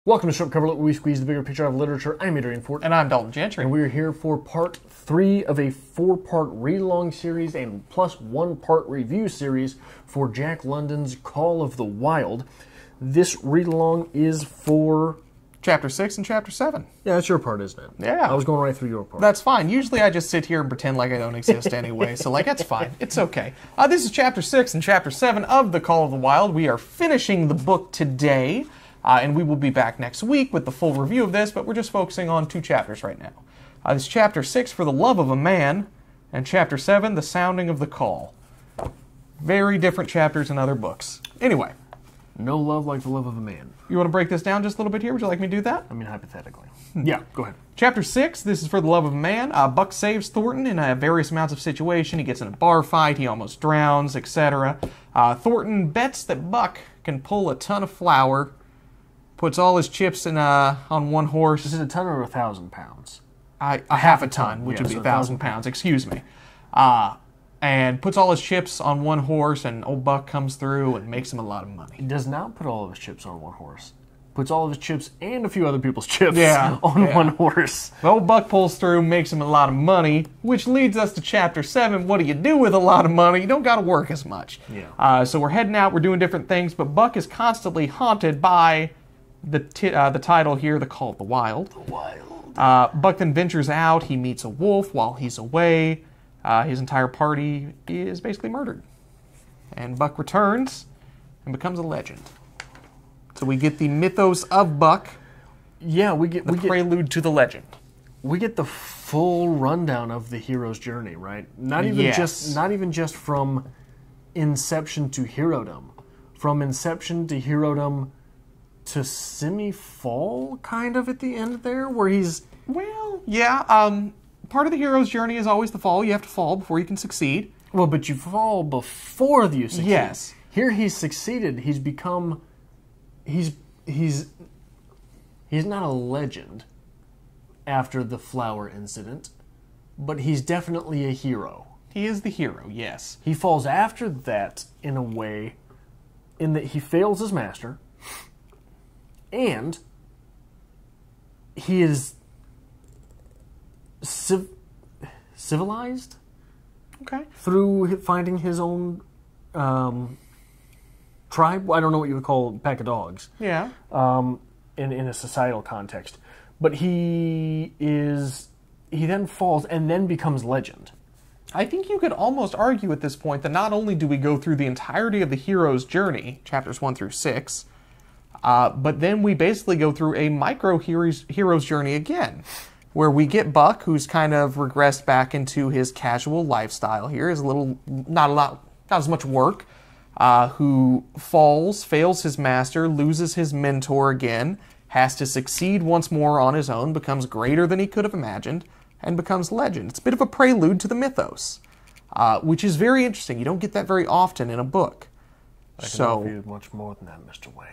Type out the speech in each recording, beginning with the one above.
Welcome to Shrimp Cover Look, where we squeeze the bigger picture of literature. I'm Adrian Fort. And I'm Dalton Gentry. And we're here for part 3 of a 4-part read-along series and plus 1-part review series for Jack London's Call of the Wild. This read-along is for... Chapter 6 and Chapter 7. Yeah, that's your part, isn't it? Yeah. I was going right through your part. That's fine. Usually I just sit here and pretend like I don't exist anyway, so that's fine. It's okay. This is Chapter 6 and Chapter 7 of The Call of the Wild. We are finishing the book today. And we will be back next week with the full review of this, but we're just focusing on 2 chapters right now. This is Chapter 6, For the Love of a Man, and Chapter 7, The Sounding of the Call. Very different chapters in other books. Anyway. No love like the love of a man. You want to break this down just a little bit here? Would you like me to do that? I mean, hypothetically. Yeah, go ahead. Chapter 6, this is For the Love of a Man. Buck saves Thornton in various amounts of situation. He gets in a bar fight, he almost drowns, etc. Thornton bets that Buck can pull a ton of flour, puts all his chips in on one horse. Is it a ton or 1,000 pounds? A half a ton, which would be 1,000 pounds, excuse me. And puts all his chips on one horse, and old Buck comes through and makes him a lot of money. He does not put all of his chips on one horse. Puts all of his chips and a few other people's chips on one horse. The old Buck pulls through, makes him a lot of money, which leads us to Chapter 7. What do you do with a lot of money? You don't got to work as much. Yeah. So we're heading out, we're doing different things, but Buck is constantly haunted by the title here, The Call of the Wild. The Wild. Buck then ventures out. He meets a wolf while he's away. His entire party is basically murdered. And Buck returns and becomes a legend. So we get the mythos of Buck. Yeah, we get prelude to the legend. We get the full rundown of the hero's journey, right? Not even just from inception to herodom. From inception to herodom to semi-fall, kind of, at the end there, where he's... Well, yeah, part of the hero's journey is always the fall. You have to fall before you can succeed. Well, but you fall before you succeed. Yes. Here he's succeeded. He's become... He's not a legend after the flower incident, but he's definitely a hero. He is the hero, yes. He falls after that in a way in that he fails his master, and he is civilized, okay, through finding his own tribe. I don't know what you would call a pack of dogs. Yeah. In a societal context, but he then falls and then becomes legend. I think you could almost argue at this point that not only do we go through the entirety of the hero's journey, chapters 1 through 6, but then we basically go through a micro-hero's journey again, where we get Buck, who's kind of regressed back into his casual lifestyle here, is not as much work, who fails his master, loses his mentor again, has to succeed once more on his own, becomes greater than he could have imagined, and becomes legend. It's a bit of a prelude to the mythos, which is very interesting. You don't get that very often in a book. I can offer you much more than that, Mr. Wayne.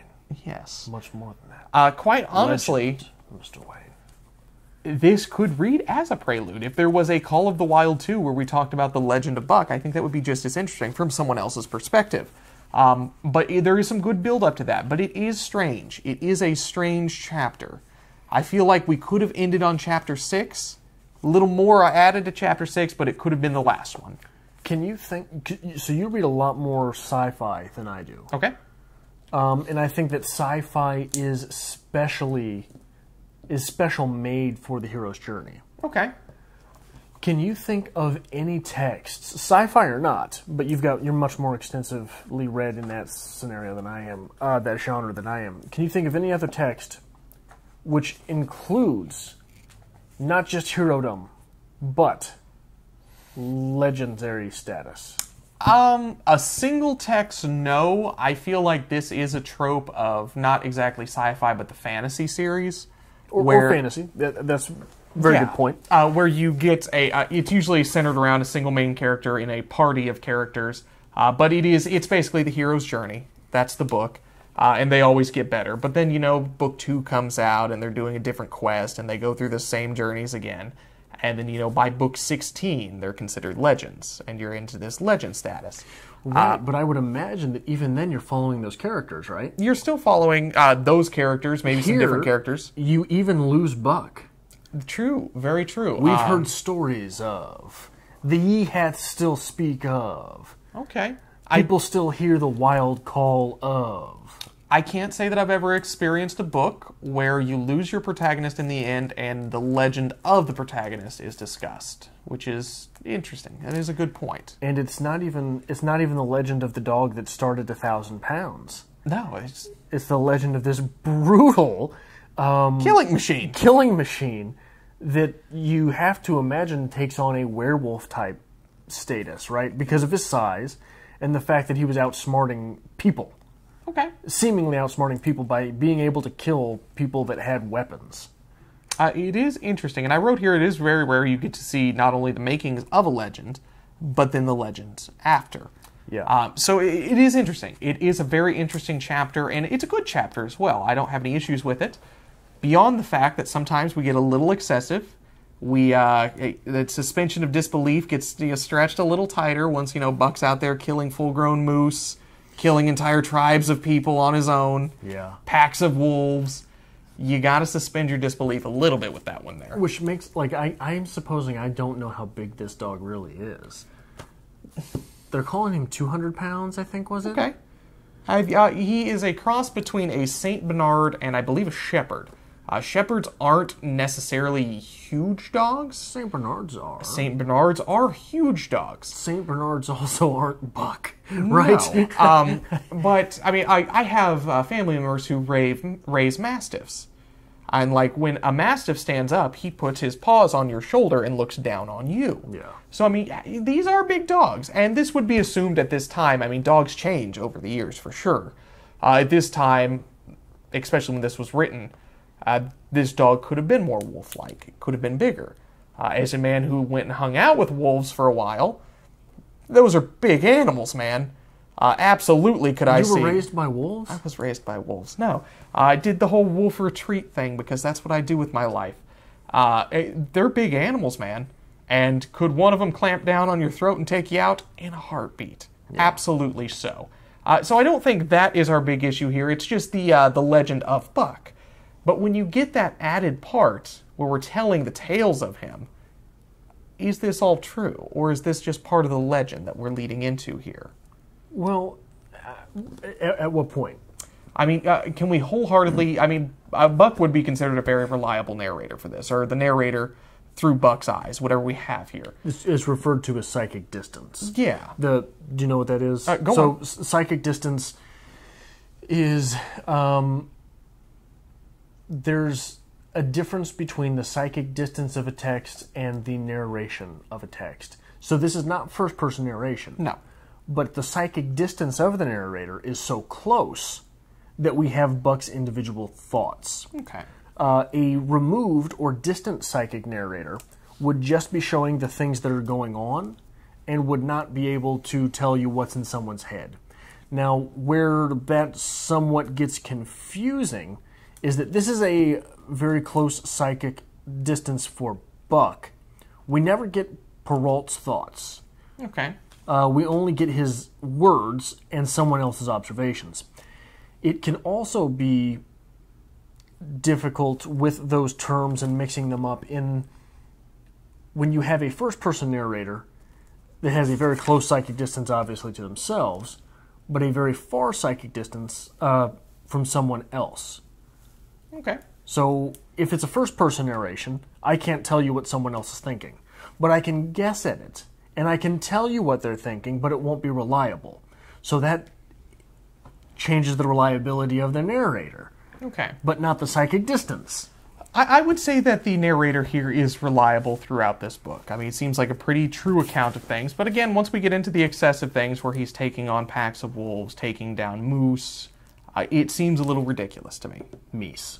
Yes. Much more than that. Quite honestly, Legend, Mr. Wayne. This could read as a prelude. If there was a Call of the Wild 2 where we talked about the legend of Buck, I think that would be just as interesting from someone else's perspective. But there is some good build up to that. But it is strange. It is a strange chapter. I feel like we could have ended on Chapter 6. A little more added to Chapter 6, but it could have been the last one. Can you think... So you read a lot more sci-fi than I do. Okay. And I think that sci-fi is special made for the hero's journey. Okay. Can you think of any texts, sci-fi or not, but you're much more extensively read in that scenario than I am, that genre than I am. Can you think of any other text which includes not just herodom, but legendary status? A single text, no. I feel like this is a trope of not exactly sci-fi, but the fantasy series. Or fantasy. That's a very good point. Where you get it's usually centered around a single main character in a party of characters. But it's basically the hero's journey. That's the book. And they always get better. But then, book 2 comes out and they're doing a different quest and they go through the same journeys again. And then, by book 16, they're considered legends. And you're into this legend status. Right, but I would imagine that even then you're following those characters, right? You're still following those characters, maybe some different characters. You even lose Buck. True, very true. We've heard stories of. The ye hath still speak of. Okay. People still hear the wild call of. I can't say that I've ever experienced a book where you lose your protagonist in the end and the legend of the protagonist is discussed, which is interesting. That is a good point. And it's not even the legend of the dog that started 1,000 pounds. No, it's the legend of this brutal killing machine that you have to imagine takes on a werewolf type status, right? Because of his size and the fact that he was outsmarting people. Okay. Seemingly outsmarting people by being able to kill people that had weapons. It is interesting, and I wrote here it is very rare you get to see not only the makings of a legend, but then the legends after. Yeah. So it is interesting. It is a very interesting chapter, and it's a good chapter as well. I don't have any issues with it. Beyond the fact that sometimes we get a little excessive, the suspension of disbelief gets stretched a little tighter once Buck's out there killing full-grown moose, killing entire tribes of people on his own, packs of wolves. You got to suspend your disbelief a little bit with that one there. Which makes, I'm supposing I don't know how big this dog really is. They're calling him 200 pounds, I think, was it? Okay. He is a cross between a Saint Bernard and I believe a Shepherd. Shepherds aren't necessarily huge dogs. Saint Bernards are. Saint Bernards are huge dogs. Saint Bernards also aren't Buck, right? No. But, I mean, I have family members who raise Mastiffs. And, when a Mastiff stands up, he puts his paws on your shoulder and looks down on you. Yeah. So, I mean, these are big dogs. And this would be assumed at this time. I mean, dogs change over the years, for sure. At this time, especially when this was written, this dog could have been more wolf-like. It could have been bigger. As a man who went and hung out with wolves for a while, those are big animals, man. Absolutely could I see. You were raised by wolves? I was raised by wolves. No. I did the whole wolf retreat thing because that's what I do with my life. They're big animals, man. And could one of them clamp down on your throat and take you out? In a heartbeat. Yeah. Absolutely so. So I don't think that is our big issue here. It's just the legend of Buck. But when you get that added part where we're telling the tales of him, is this all true? Or is this just part of the legend that we're leading into here? Well, at what point? I mean, can we wholeheartedly... I mean, Buck would be considered a very reliable narrator for this, or the narrator through Buck's eyes, whatever we have here. It's referred to as psychic distance. Yeah. Do you know what that is? Go on. Psychic distance is... there's a difference between the psychic distance of a text and the narration of a text. So this is not first-person narration. No. But the psychic distance of the narrator is so close that we have Buck's individual thoughts. Okay. A removed or distant psychic narrator would just be showing the things that are going on and would not be able to tell you what's in someone's head. Now, where that somewhat gets confusing is that this is a very close psychic distance for Buck. We never get Perrault's thoughts. Okay. We only get his words and someone else's observations. It can also be difficult with those terms and mixing them up when you have a first-person narrator that has a very close psychic distance, obviously, to themselves, but a very far psychic distance from someone else. Okay. So if it's a first-person narration, I can't tell you what someone else is thinking. But I can guess at it, and I can tell you what they're thinking, but it won't be reliable. So that changes the reliability of the narrator. Okay. But not the psychic distance. I would say that the narrator here is reliable throughout this book. I mean, it seems like a pretty true account of things. But again, once we get into the excessive things where he's taking on packs of wolves, taking down moose, it seems a little ridiculous to me. Meese.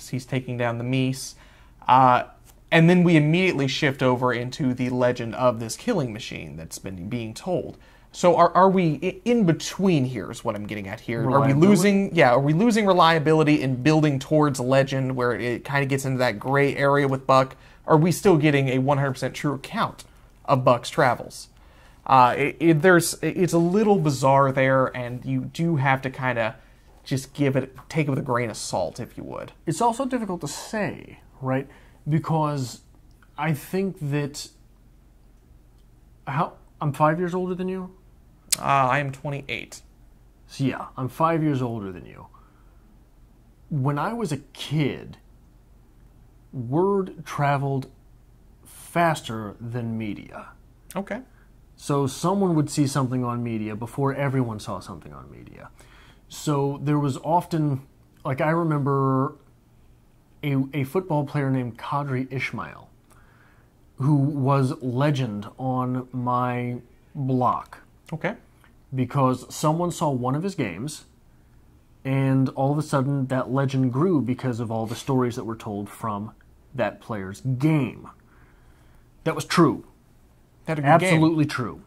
He's taking down the meese. And then we immediately shift over into the legend of this killing machine that's been being told. So are we in between here is what I'm getting at here. Are we losing reliability and building towards legend where it kind of gets into that gray area with Buck? Are we still getting a 100% true account of Buck's travels? It's a little bizarre there, and you do have to kind of just take it with a grain of salt, if you would. It's also difficult to say, right? Because I think that... I'm 5 years older than you? I am 28. So yeah, I'm 5 years older than you. When I was a kid, word traveled faster than media. Okay. So someone would see something on media before everyone saw something on media. So there was often, like I remember a football player named Qadri Ismail, who was legend on my block. Okay. Because someone saw one of his games, and all of a sudden that legend grew because of all the stories that were told from that player's game. That was true. Absolutely true.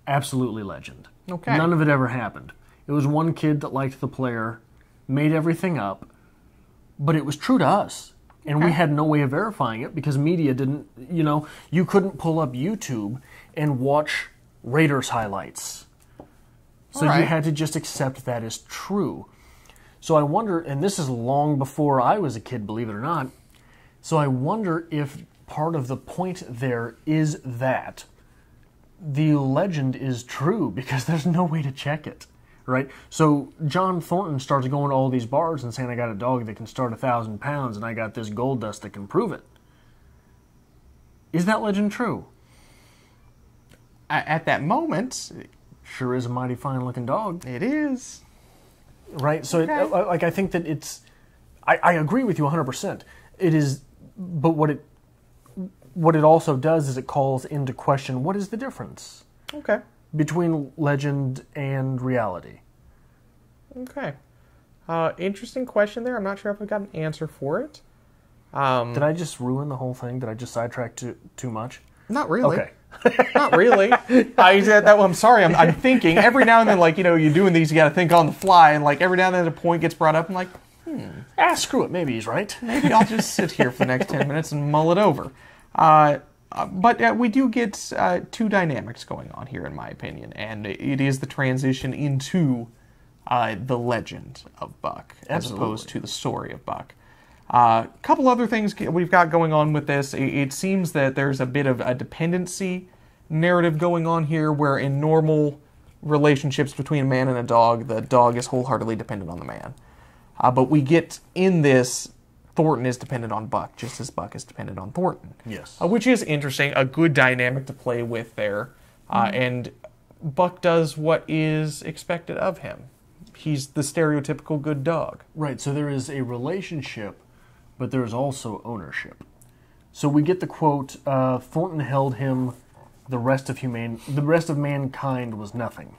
Absolutely legend. Okay. None of it ever happened. It was one kid that liked the player, made everything up, but it was true to us. And we had no way of verifying it because media didn't, you couldn't pull up YouTube and watch Raiders highlights. So you had to just accept that as true. So I wonder, and this is long before I was a kid, believe it or not, so I wonder if part of the point there is that the legend is true because there's no way to check it, right? So John Thornton starts going to all these bars and saying, I got a dog that can start 1,000 pounds and I got this gold dust that can prove it. Is that legend true? At that moment, sure is a mighty fine-looking dog. It is. Right? So, I think that it's... I agree with you 100%. It is... But what it also does is it calls into question, what is the difference? Okay. Between legend and reality? Okay. Interesting question there. I'm not sure if I've got an answer for it. Did I just ruin the whole thing? Did I just sidetrack too much? Not really. Okay. Not really. I said that. I'm sorry. I'm thinking every now and then, you're doing these, you got to think on the fly, and every now and then a point gets brought up, I'm like, screw it. Maybe he's right. Maybe I'll just sit here for the next 10 minutes and mull it over. But we do get two dynamics going on here, in my opinion, and it is the transition into the legend of Buck, as opposed to the story of Buck. A couple other things we've got going on with this. It seems that there's a bit of a dependency narrative going on here, where in normal relationships between a man and a dog, the dog is wholeheartedly dependent on the man. But we get in this, Thornton is dependent on Buck, just as Buck is dependent on Thornton. Yes. Which is interesting, a good dynamic to play with there. And Buck does what is expected of him. He's the stereotypical good dog. Right, so there is a relationship, but there is also ownership. So we get the quote, Thornton held him, the rest of mankind was nothing.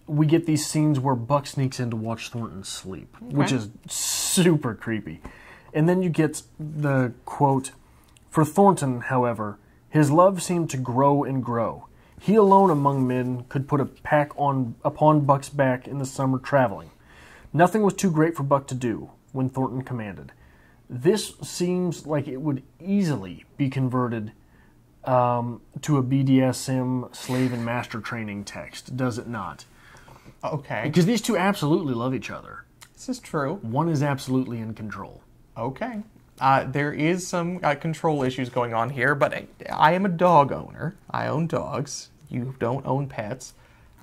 We get these scenes where Buck sneaks in to watch Thornton sleep, which is super creepy. And then you get the quote, for Thornton, however, his love seemed to grow and grow. He alone among men could put a pack upon Buck's back in the summer traveling. Nothing was too great for Buck to do when Thornton commanded. This seems like it would easily be converted to a BDSM slave and master training text, does it not? Okay. Because these two absolutely love each other. This is true. One is absolutely in control. Okay. There is some control issues going on here, but I am a dog owner. I own dogs. You don't own pets.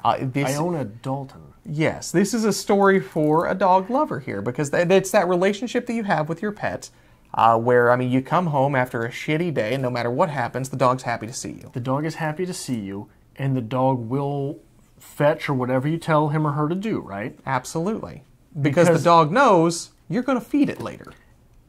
I own a Dalton. Yes, this is a story for a dog lover here, because it's that relationship that you have with your pet, where, you come home after a shitty day, and no matter what happens, the dog's happy to see you. The dog is happy to see you, and the dog will fetch or whatever you tell him or her to do, right? Absolutely. Because the dog knows you're going to feed it later.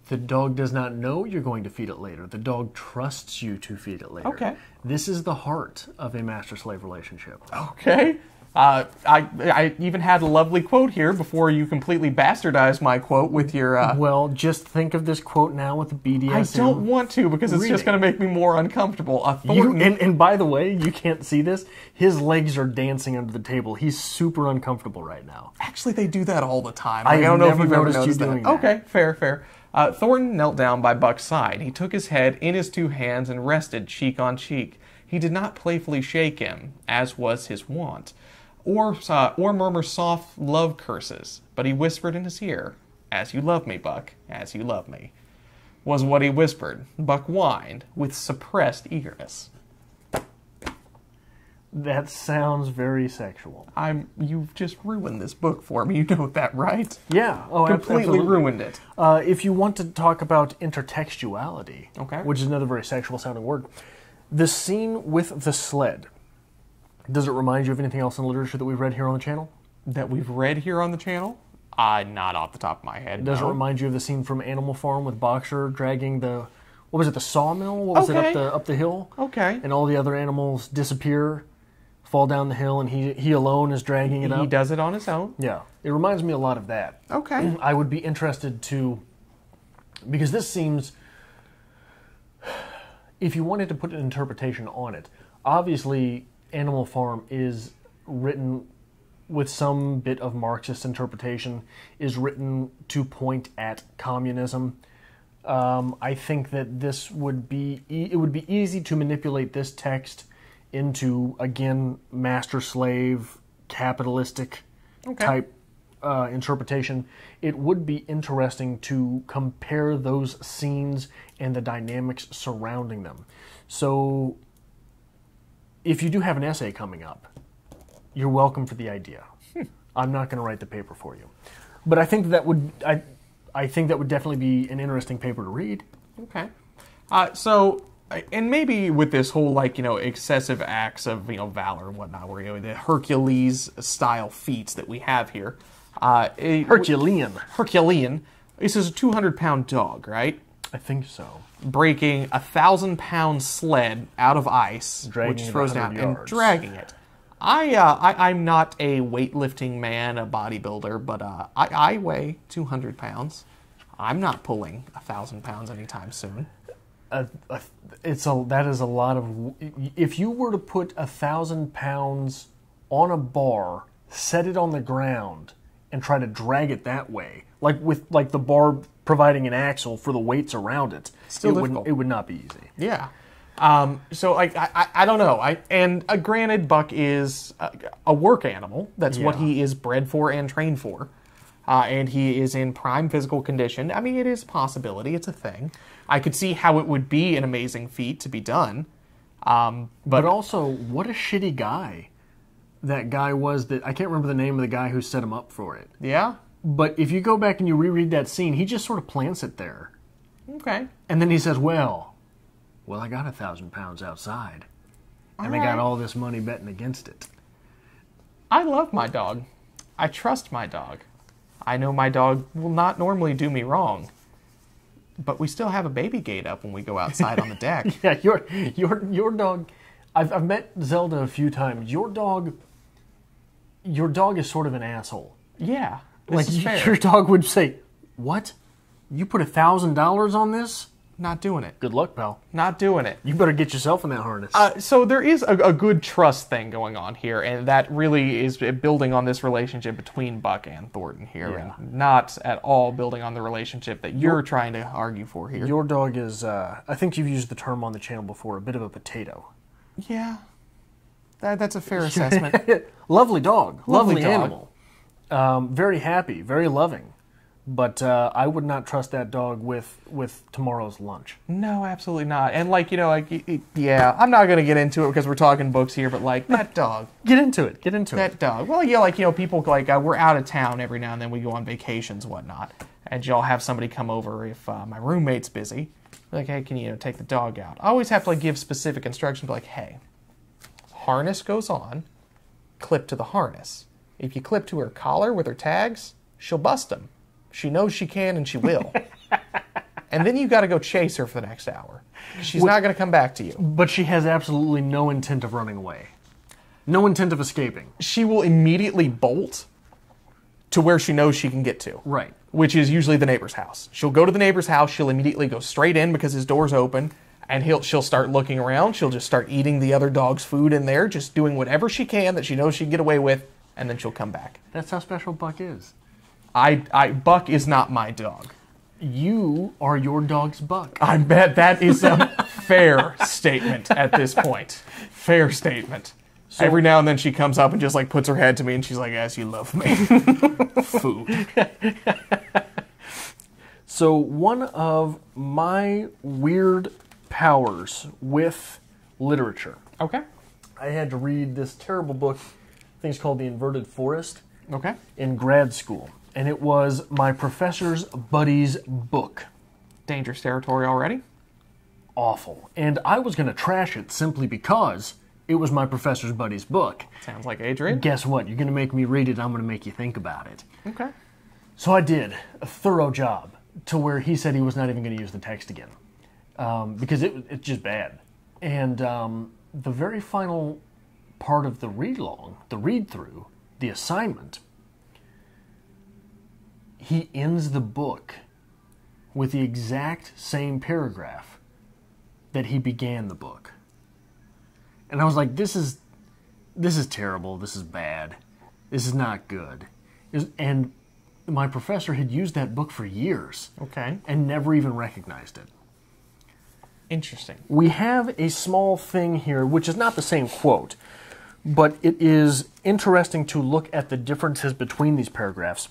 The dog does not know you're going to feed it later. The dog trusts you to feed it later. Okay. This is the heart of a master-slave relationship. Okay. I even had a lovely quote here before you completely bastardized my quote with your... Well, just think of this quote now with the BDSM. I don't want to, because it's just going to make me more uncomfortable. And by the way, you can't see this. His legs are dancing under the table. He's super uncomfortable right now. Actually, they do that all the time. I don't know if you've ever noticed noticed you that. doing that. Okay, fair. Thornton knelt down by Buck's side. He took his head in his 2 hands and rested cheek on cheek. He did not playfully shake him, as was his wont, or murmur soft love curses, but he whispered in his ear, "As you love me, Buck, as you love me," was what he whispered. Buck whined with suppressed eagerness. That sounds very sexual. You've just ruined this book for me. You know that, right? Yeah. Oh, completely absolutely. Ruined it. If you want to talk about intertextuality, okay, which is another very sexual sounding word, the scene with the sled, does it remind you of anything else in literature that we've read here on the channel? That we've read here on the channel? Not off the top of my head. Does it remind you of the scene from Animal Farm with Boxer dragging the, what was it, the sawmill? What was it, up the hill? Okay. And all the other animals disappear, fall down the hill, and he alone is dragging it up? He does it on his own? Yeah. It reminds me a lot of that. Okay. I would be interested to, because this seems, if you wanted to put an interpretation on it, obviously Animal Farm is written with some bit of Marxist interpretation, is written to point at communism. I think that this would be, it would be easy to manipulate this text into, again, master-slave, capitalistic type interpretation. It would be interesting to compare those scenes and the dynamics surrounding them. So, if you do have an essay coming up, you're welcome for the idea. I'm not going to write the paper for you, but I think that would I think that would definitely be an interesting paper to read. Okay, so and maybe with this whole excessive acts of valor and whatnot, where the Hercules style feats that we have here, Herculean. This is a 200-pound dog, right? I think so. Breaking a 1,000-pound sled out of ice, dragging which throws down yards. and dragging it. I'm not a weightlifting man, a bodybuilder, but I weigh 200 pounds. I'm not pulling 1,000 pounds anytime soon. That is a lot of. If you were to put 1,000 pounds on a bar, set it on the ground, and try to drag it that way, like the bar providing an axle for the weights around it, it would not be easy. Yeah. So I don't know. Granted, Buck is a work animal. That's what he is bred for and trained for. And he is in prime physical condition. I mean, it is a possibility. It's a thing. I could see how it would be an amazing feat to be done. But also, what a shitty guy that guy was. That I can't remember the name of the guy who set him up for it. Yeah? But if you go back and you reread that scene, he just sort of plants it there. Okay. And then he says, well, I got 1,000 pounds outside. And I got all this money betting against it. I love my dog. I trust my dog. I know my dog will not normally do me wrong. But we still have a baby gate up when we go outside on the deck. Yeah, your dog. I've met Zelda a few times. Your dog is sort of an asshole. Yeah, like your dog would say, "What? You put $1,000 on this? Not doing it. Good luck, pal. Not doing it. You better get yourself in that harness." So there is a good trust thing going on here, and that really is building on this relationship between Buck and Thornton here, and not at all building on the relationship that you're trying to argue for here. Your dog is, I think you've used the term on the channel before, a bit of a potato. Yeah, that's a fair assessment. Lovely dog. Lovely dog. Animal. Very happy, very loving. But I would not trust that dog with tomorrow's lunch. No, absolutely not. And I'm not going to get into it because we're talking books here, but that dog. Get into it. That dog. Well, yeah, people we're out of town every now and then. We go on vacations, whatnot, and y'all have somebody come over if my roommate's busy. Like, hey, can you take the dog out? I always have to give specific instructions, like, hey, harness goes on, clip to the harness. If you clip to her collar with her tags, she'll bust them. She knows she can and she will. And then you got to go chase her for the next hour. She's not going to come back to you. But she has absolutely no intent of running away. No intent of escaping. She will immediately bolt to where she knows she can get to. Right. Which is usually the neighbor's house. She'll go to the neighbor's house. She'll immediately go straight in because his door's open. And she'll start looking around. She'll just start eating the other dog's food in there. Just doing whatever she can that she knows she can get away with. And then she'll come back. That's how special Buck is. Buck is not my dog. You are your dog's buck. I bet that is a fair statement at this point. Fair statement. So, every now and then she comes up and just like puts her head to me and she's like, "As you love me." Food. So one of my weird powers with literature. Okay. I had to read this terrible book, I think it's called The Inverted Forest. Okay. In grad school. And it was my professor's buddy's book. Dangerous territory already? Awful. And I was going to trash it simply because it was my professor's buddy's book. Sounds like Adrian. Guess what? You're going to make me read it. I'm going to make you think about it. Okay. So I did a thorough job to where he said he was not even going to use the text again. Because it's just bad. And the very final part of the read-along, the read-through, the assignment, he ends the book with the exact same paragraph that he began the book. And I was like, this is terrible, this is bad, this is not good. And my professor had used that book for years. Okay. And never even recognized it. Interesting. We have a small thing here, which is not the same quote, but it is interesting to look at the differences between these paragraphs.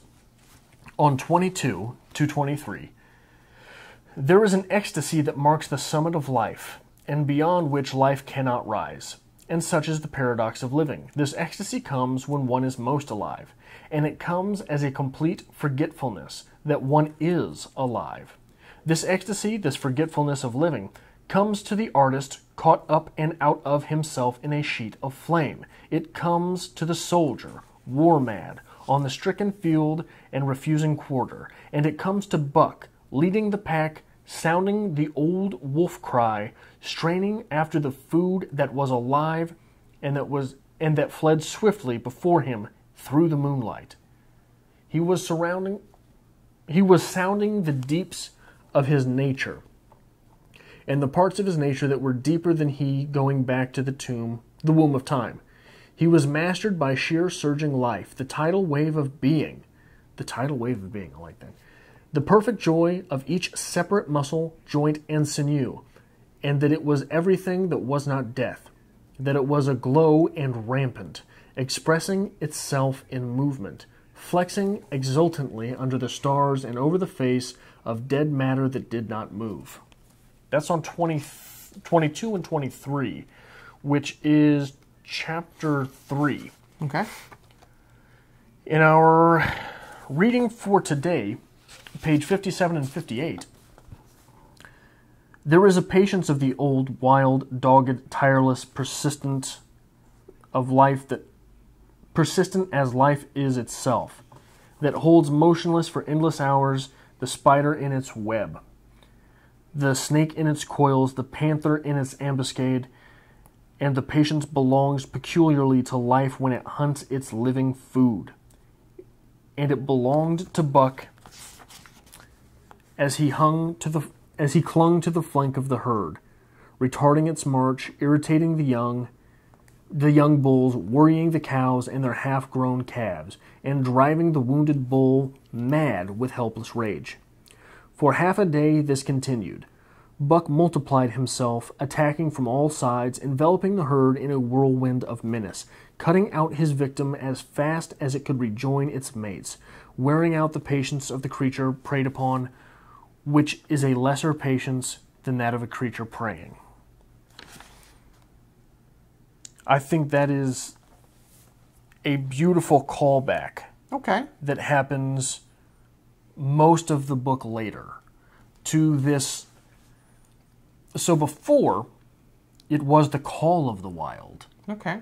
On 22 to 23, there is an ecstasy that marks the summit of life, and beyond which life cannot rise. And such is the paradox of living. This ecstasy comes when one is most alive, and it comes as a complete forgetfulness that one is alive. This ecstasy, this forgetfulness of living, comes to the artist caught up and out of himself in a sheet of flame. It comes to the soldier, war-mad, on the stricken field and refusing quarter, and it comes to Buck, leading the pack, sounding the old wolf cry, straining after the food that was alive and that fled swiftly before him through the moonlight. He was sounding the deeps of his nature, and the parts of his nature that were deeper than he, going back to the womb of time. He was mastered by sheer surging life, the tidal wave of being. The tidal wave of being, I like that. The perfect joy of each separate muscle, joint, and sinew, and that it was everything that was not death, that it was aglow and rampant, expressing itself in movement, flexing exultantly under the stars and over the face of dead matter that did not move. That's on 22 and 23, which is chapter 3. Okay. In our reading for today, page 57 and 58, there is a patience of the old, wild, dogged, tireless, persistent as life is itself, that holds motionless for endless hours the spider in its web, the snake in its coils, the panther in its ambuscade, and the patience belongs peculiarly to life when it hunts its living food. And it belonged to Buck as he clung to the flank of the herd, retarding its march, irritating the young bulls, worrying the cows and their half-grown calves, and driving the wounded bull mad with helpless rage. For half a day this continued. Buck multiplied himself, attacking from all sides, enveloping the herd in a whirlwind of menace, cutting out his victim as fast as it could rejoin its mates, wearing out the patience of the creature preyed upon, which is a lesser patience than that of a creature preying. I think that is a beautiful callback. Okay. That happens most of the book later to this. So before, it was the call of the wild. Okay.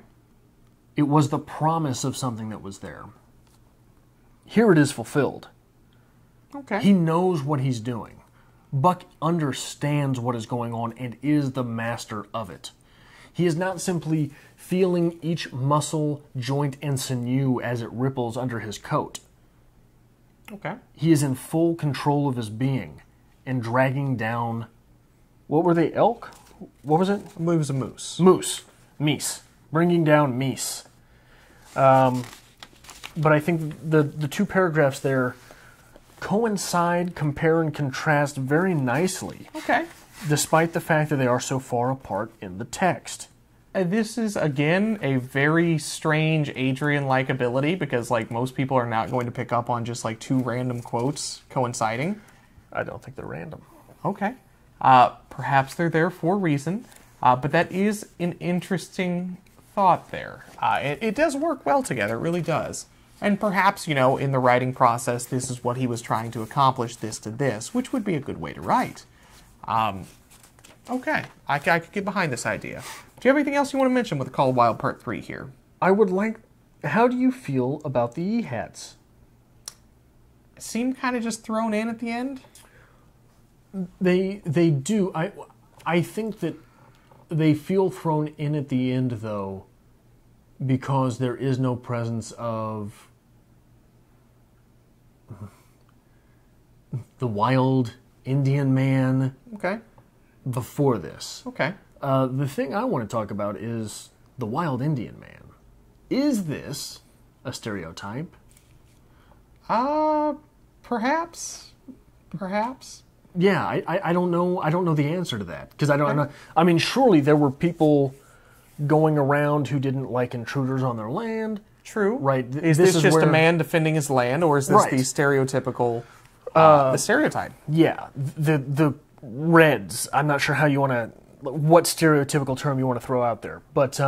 It was the promise of something that was there. Here it is fulfilled. Okay. He knows what he's doing. Buck understands what is going on and is the master of it. He is not simply feeling each muscle, joint, and sinew as it ripples under his coat. Okay. He is in full control of his being and dragging down... What were they, elk? What was it? I believe it was a moose. Meese. Bringing down meese. But I think the two paragraphs there coincide, compare, and contrast very nicely, Okay. despite the fact that they are so far apart in the text. This is, again, a very strange Adrian-like ability, because, like, most people are not going to pick up on just, like, two random quotes coinciding. I don't think they're random. Okay. Perhaps they're there for a reason, but that is an interesting thought there. It does work well together, it really does. And perhaps, you know, in the writing process, this is what he was trying to accomplish, this to this, which would be a good way to write. Okay, I could get behind this idea. Do you have anything else you want to mention with the Call of Wild Part 3 here? I would like... How do you feel about the E-hats? Seem kind of just thrown in at the end? They do. I think that they feel thrown in at the end, though, because there is no presence of the wild Indian man Okay. before this. Okay. The thing I want to talk about is the wild Indian man. Is this a stereotype? Perhaps. Perhaps. Yeah, I don't know. I don't know the answer to that because I don't know. I mean, surely there were people going around who didn't like intruders on their land. True. Right. Is this just a man defending his land, or is this Right. the stereotypical, the stereotype? Yeah, the Reds. I'm not sure how you want to, what stereotypical term you want to throw out there, but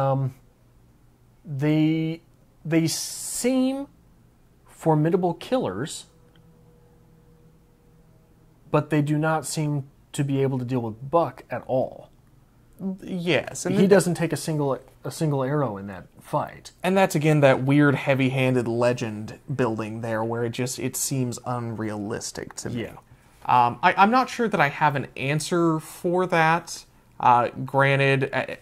they seem formidable killers, but they do not seem to be able to deal with Buck at all. Yes, and He doesn't take a single arrow in that fight. and that's again that weird heavy-handed legend building there, where it seems unrealistic to me. Yeah. I'm not sure that I have an answer for that. Granted,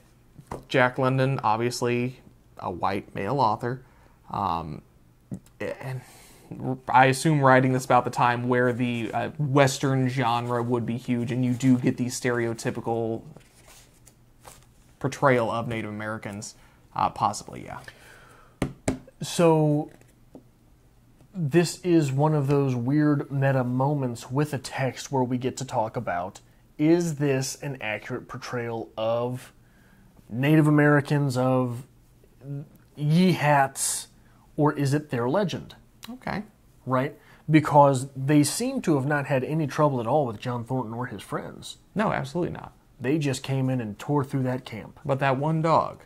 Jack London, obviously a white male author, and I assume writing this about the time where the Western genre would be huge, and you do get the stereotypical portrayal of Native Americans, possibly, yeah. So this is one of those weird meta moments with a text where we get to talk about, is this an accurate portrayal of Native Americans, of Ye-hats, or is it their legend? Okay. Right? Because they seem to have not had any trouble at all with John Thornton or his friends. No, absolutely not. They just came in and tore through that camp. But that one dog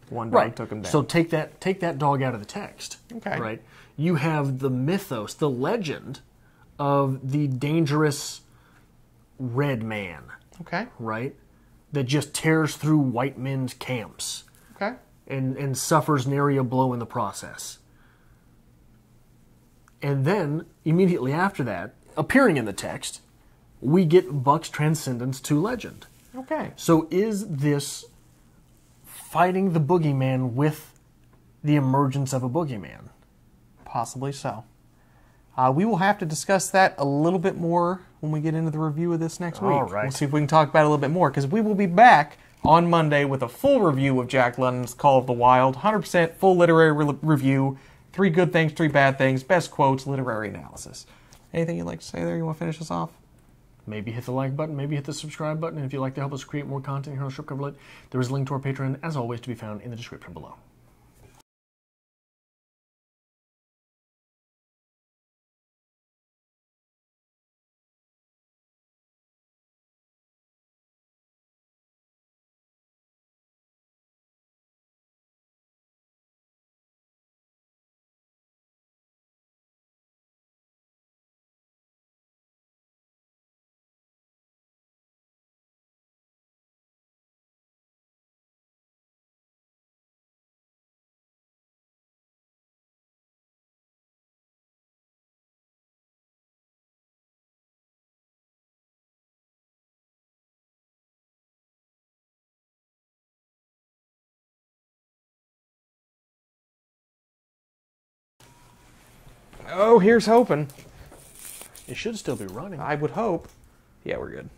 took him down. So take that dog out of the text. Okay. Right? You have the mythos, the legend of the dangerous red man, Okay. right? That just tears through white men's camps Okay. and suffers nary a blow in the process. And then, immediately after that, appearing in the text, we get Buck's transcendence to legend. Okay. So is this fighting the boogeyman with the emergence of a boogeyman? Possibly so. We will have to discuss that a little bit more when we get into the review of this next week. All right. We'll see if we can talk about it a little bit more, because we will be back on Monday with a full review of Jack London's Call of the Wild. 100% full literary review. 3 good things, 3 bad things, best quotes, literary analysis. Anything you'd like to say there? You want to finish us off? Maybe hit the like button, maybe hit the subscribe button, and if you'd like to help us create more content here on Strip Cover Lit, there is a link to our Patreon, as always, to be found in the description below. Oh, here's hoping. It should still be running. I would hope. Yeah, we're good.